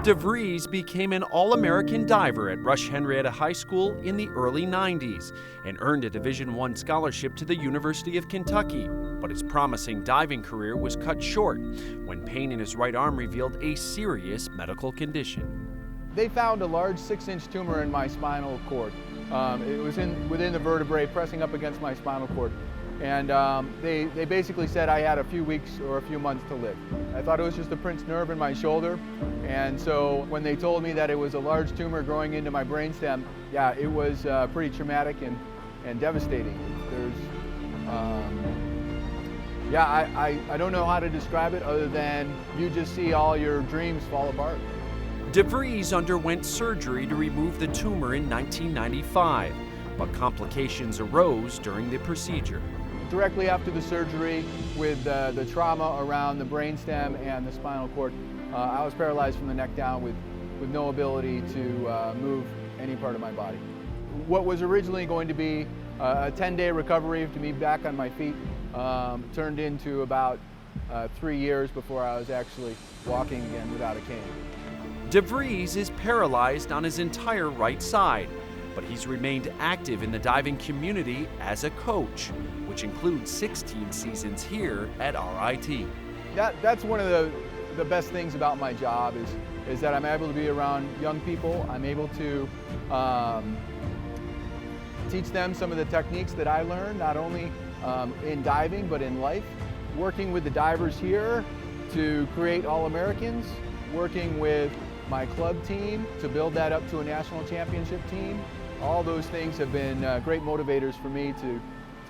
Devries became an All-American diver at Rush Henrietta High School in the early 90s and earned a Division I scholarship to the University of Kentucky. But his promising diving career was cut short when pain in his right arm revealed a serious medical condition. They found a large 6-inch tumor in my spinal cord. It was within the vertebrae, pressing up against my spinal cord. And they basically said I had a few weeks or a few months to live. I thought it was just a pinched nerve in my shoulder. And so when they told me that it was a large tumor growing into my brainstem, yeah, it was pretty traumatic and devastating. I don't know how to describe it other than you just see all your dreams fall apart. Devries underwent surgery to remove the tumor in 1995, but complications arose during the procedure. Directly after the surgery, with the trauma around the brainstem and the spinal cord, I was paralyzed from the neck down with no ability to move any part of my body. What was originally going to be a 10-day recovery to me back on my feet turned into about 3 years before I was actually walking again without a cane. Devries is paralyzed on his entire right side, but he's remained active in the diving community as a coach, which includes 16 seasons here at RIT. That's one of the best things about my job is that I'm able to be around young people. I'm able to teach them some of the techniques that I learned, not only in diving, but in life. Working with the divers here to create All-Americans, working with my club team to build that up to a national championship team. All those things have been great motivators for me to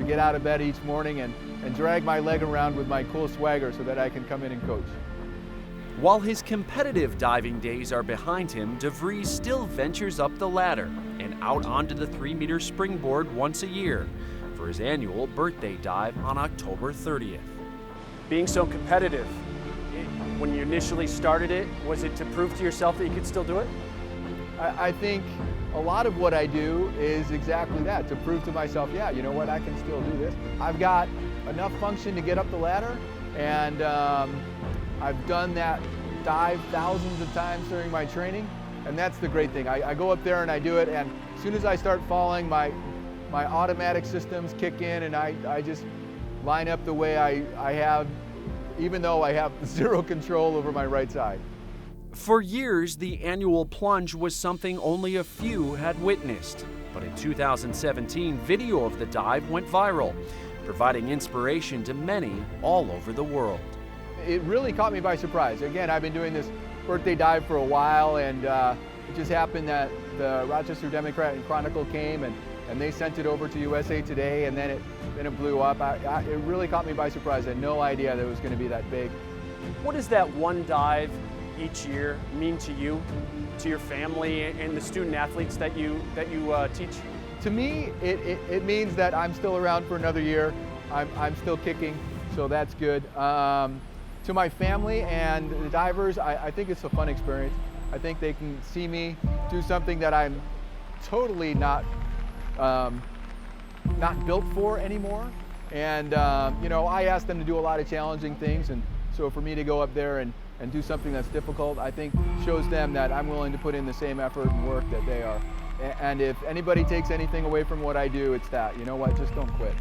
get out of bed each morning and drag my leg around with my cool swagger so that I can come in and coach. While his competitive diving days are behind him, Devries still ventures up the ladder and out onto the 3-meter springboard once a year for his annual birthday dive on October 30th. Being so competitive, when you initially started it, was it to prove to yourself that you could still do it? I think a lot of what I do is exactly that, to prove to myself, yeah, you know what, I can still do this. I've got enough function to get up the ladder, and I've done that dive thousands of times during my training, and that's the great thing. I go up there and I do it, and as soon as I start falling, my automatic systems kick in, and I just line up the way I have, even though I have zero control over my right side. For years, the annual plunge was something only a few had witnessed. But in 2017, video of the dive went viral, providing inspiration to many all over the world. It really caught me by surprise. Again, I've been doing this birthday dive for a while, and it just happened that the Rochester Democrat and Chronicle came and they sent it over to USA Today, and then it blew up. It really caught me by surprise. I had no idea that it was going to be that big. What does that one dive each year mean to you, to your family, and the student athletes that you teach? To me, it means that I'm still around for another year. I'm still kicking, so that's good. To my family and the divers, I think it's a fun experience. I think they can see me do something that I'm totally not built for anymore. And you know, I ask them to do a lot of challenging things, and so for me to go up there and do something that's difficult, I think shows them that I'm willing to put in the same effort and work that they are. And if anybody takes anything away from what I do, it's that, you know what, just don't quit.